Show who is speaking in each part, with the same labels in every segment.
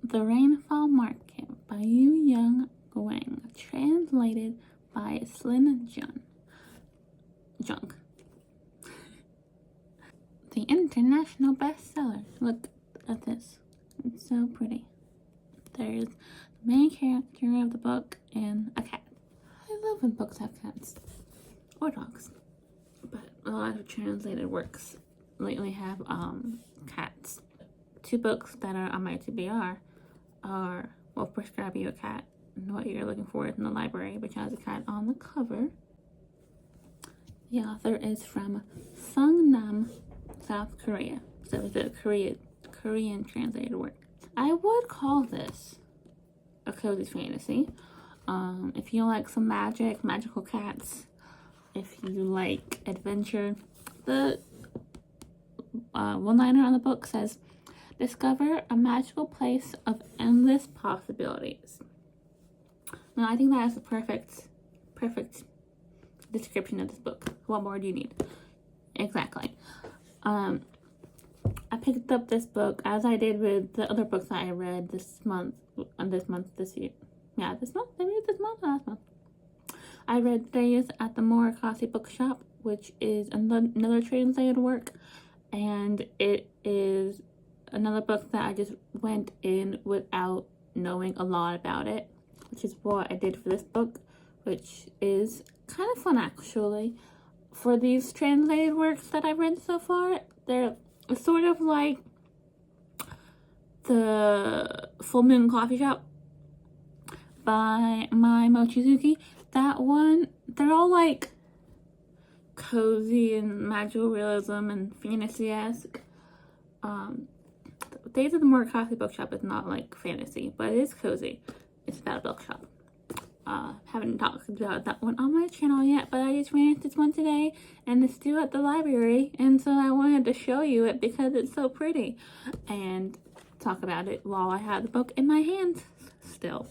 Speaker 1: The Rainfall Market by yeong-gwang, translated by Slin Jung. The international bestseller. Look at this. It's so pretty. There's the main character of the book and a cat. I love when books have cats. Or dogs. But a lot of translated works lately have cats. 2 books that are on my TBR are Will Prescribe You a Cat and What You're Looking For in the Library, which has a cat on the cover. The author is from Sungnam, South Korea. So it's a Korean translated work. I would call this a cozy fantasy. If you like some magical cats, if you like adventure, the one-liner on the book says, "Discover a magical place of endless possibilities." Now, I think that is the perfect description of this book. What more do you need? Exactly. I picked up this book as I did with the other books that I read this month, last month. I read Days at the Murakami Bookshop, which is another translated work, and it is another book that I just went in without knowing a lot about it, which is what I did for this book, which is kind of fun actually. For these translated works that I've read so far, they're sort of like the Full Moon Coffee Shop by Mai Mochizuki. That one, they're all like cozy and magical realism and fantasy-esque. Days of the Murakami Bookshop is not like fantasy, but it is cozy. It's about a bookshop. Haven't talked about that one on my channel yet, but I just ran into this one today, and it's due at the library, and so I wanted to show you it because it's so pretty and talk about it while I have the book in my hands still.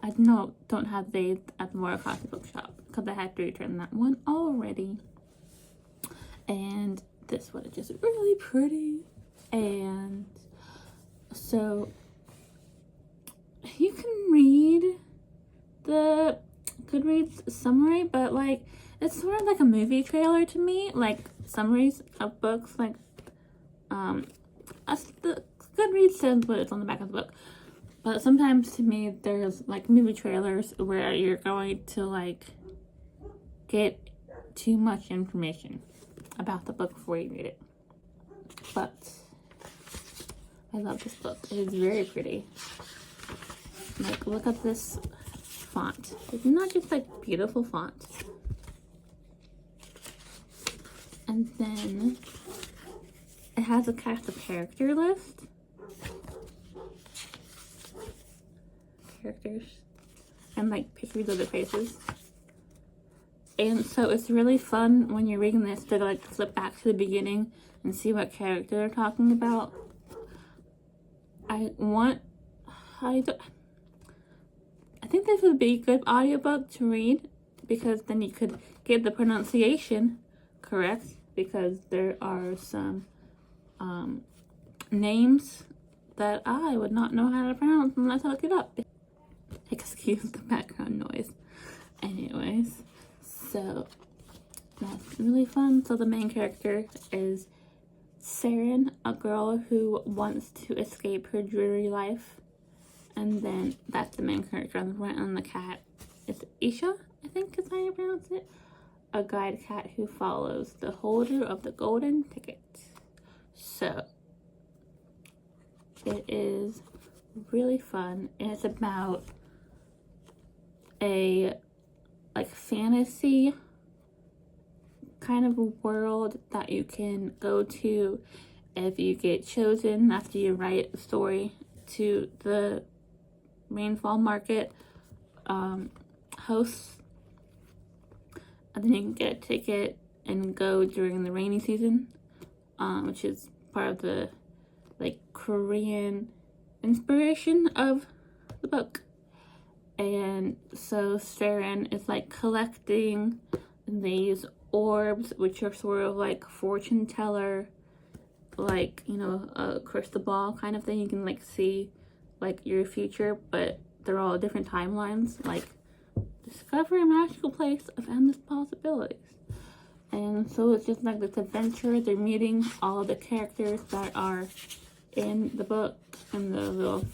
Speaker 1: I don't have Days at the Murakami Bookshop because I had to return that one already. And this one is just really pretty. And so you can read the Goodreads summary, but like it's sort of like a movie trailer to me, like summaries of books, like the Goodreads says what it's on the back of the book, but sometimes to me there's like movie trailers where you're going to like get too much information about the book before you read it. But I love this book. It is very pretty. Like, look at this font. It's not just like beautiful font. And then it has a cast of character list. Characters. And like pictures of their faces. And so it's really fun when you're reading this to like flip back to the beginning and see what character they're talking about. I think this would be a good audiobook to read because then you could get the pronunciation correct, because there are some names that I would not know how to pronounce unless I look it up. Excuse the background noise. Anyways, so that's really fun. So the main character is Saren, a girl who wants to escape her dreary life. And then that's the main character on the front, and the cat is Isha, I think is how you pronounce it. A guide cat who follows the holder of the golden ticket. So it is really fun. And it's about a like fantasy kind of a world that you can go to if you get chosen after you write a story to the Rainfall Market hosts, and then you can get a ticket and go during the rainy season, which is part of the like Korean inspiration of the book. And so Saren is like collecting these orbs, which are sort of like fortune teller, like, you know, a crystal ball kind of thing. You can like see like your future, but they're all different timelines. Like, discover a magical place of endless possibilities. And so it's just like this adventure. They're meeting all the characters that are in the book, in the little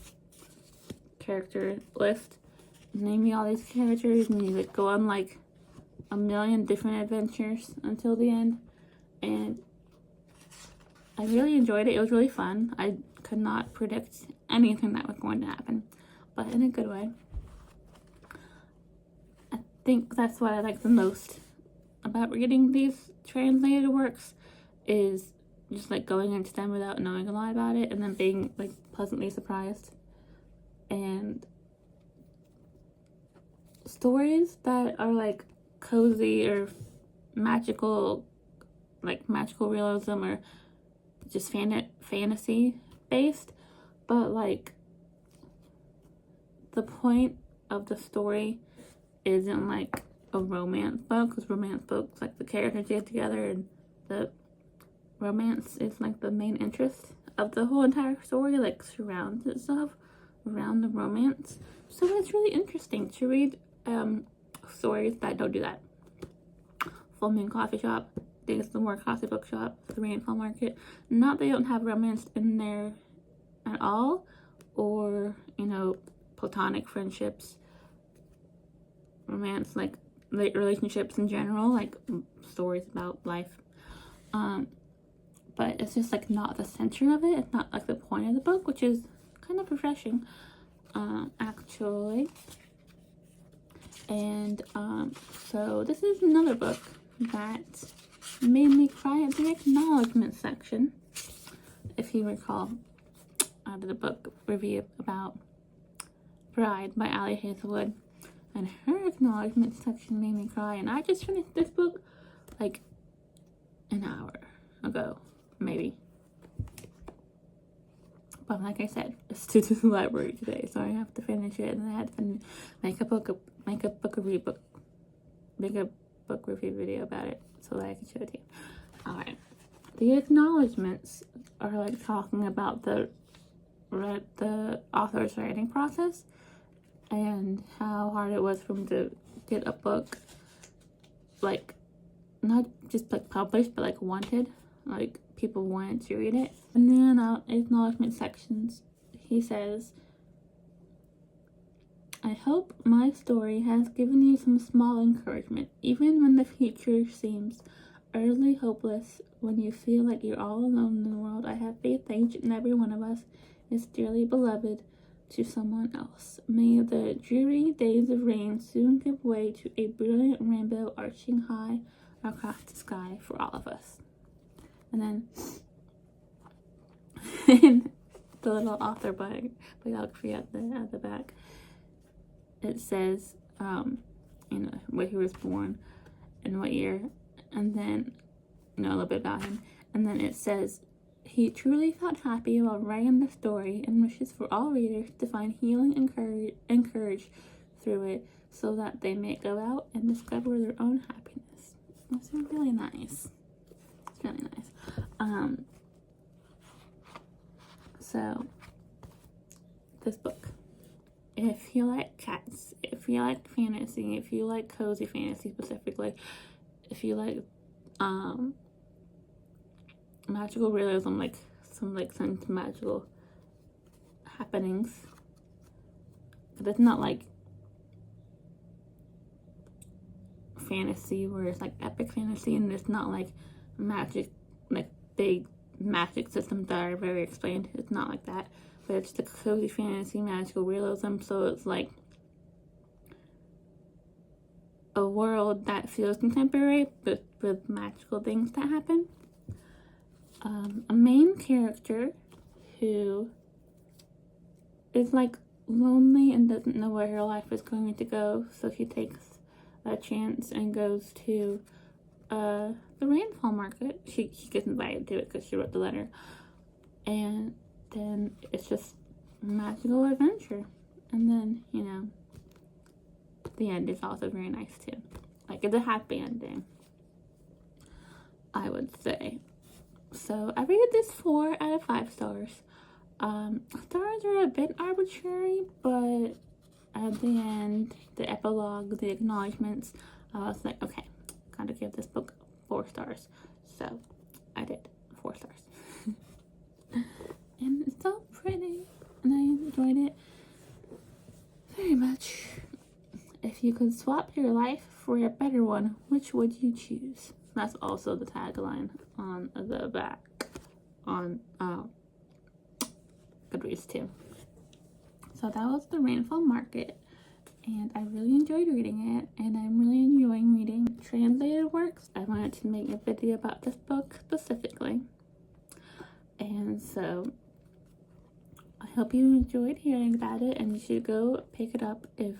Speaker 1: character list. Name me all these characters, and you like go on like a million different adventures until the end. And I really enjoyed it. It was really fun. I could not predict anything that was going to happen, but in a good way. I think that's what I like the most about reading these translated works, is just like going into them without knowing a lot about it and then being like pleasantly surprised. And stories that are like cozy or magical, like magical realism, or just fantasy based, but like the point of the story isn't like a romance book, because romance books, like the characters get together and the romance is like the main interest of the whole entire story, like surrounds itself around the romance. So it's really interesting to read stories that don't do that. Full Moon Coffee Shop, Days the More Coffee Bookshop, The Rainfall Market. Not they don't have romance in there at all, or you know, platonic friendships, romance, like relationships in general, like stories about life. But it's just like not the center of it. It's not like the point of the book, which is kind of refreshing, actually. And so this is another book that made me cry at the acknowledgement section. If you recall, I did a book review about Bride by Ali Hazelwood, and her acknowledgement section made me cry. And I just finished this book like an hour ago, maybe. But like I said, it's to the library today, so I have to finish it, and I had to make a book review video about it so that I can show it to you. Alright. The acknowledgements are like talking about the author's writing process and how hard it was for him to get a book, like, not just like published, but like wanted, like people wanted to read it. And then acknowledgement sections, he says, I hope my story has given you some small encouragement, even when the future seems utterly hopeless, when you feel like you're all alone in the world. I have faith that each and every one of us is dearly beloved to someone else. May the dreary days of rain soon give way to a brilliant rainbow arching high across the sky for all of us. And then in the little author biography at the back, it says, you know, where he was born and what year, and then, you know, a little bit about him. And then it says, he truly felt happy while writing the story and wishes for all readers to find healing and courage through it, so that they may go out and discover their own happiness. That's really nice. It's really nice. So, this book. If you like cats, if you like fantasy, if you like cozy fantasy specifically, if you like magical realism, like some magical happenings, but it's not like fantasy where it's like epic fantasy, and it's not like magic, like big magic systems that are very explained. It's not like that, but it's the cozy fantasy magical realism. So it's like a world that feels contemporary, but with magical things that happen. A main character who is like lonely and doesn't know where her life is going to go, so she takes a chance and goes to the rainfall market. She gets invited to it because she wrote the letter, and then it's just magical adventure. And then, you know, the end is also very nice too. Like, it's a happy ending, I would say. So I rated this 4 out of 5 stars. Stars chapters are a bit arbitrary, but at the end, the epilogue, the acknowledgments, I was like, okay, gotta give this book 4 stars. So I did 4 stars. And it's so pretty, and I enjoyed it very much. If you could swap your life for a better one, which would you choose? That's also the tagline on the back on Goodreads too. So that was the Rainfall Market, and I really enjoyed reading it, and I'm really enjoying reading translated works. I wanted to make a video about this book specifically, and so I hope you enjoyed hearing about it, and you should go pick it up if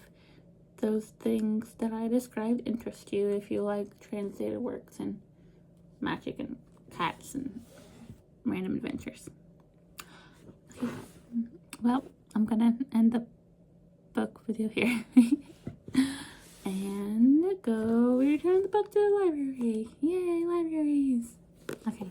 Speaker 1: those things that I described interest you, if you like translated works and magic and cats and random adventures. Okay. Well, I'm gonna end the book video here and go return the book to the library. Yay, libraries! Okay.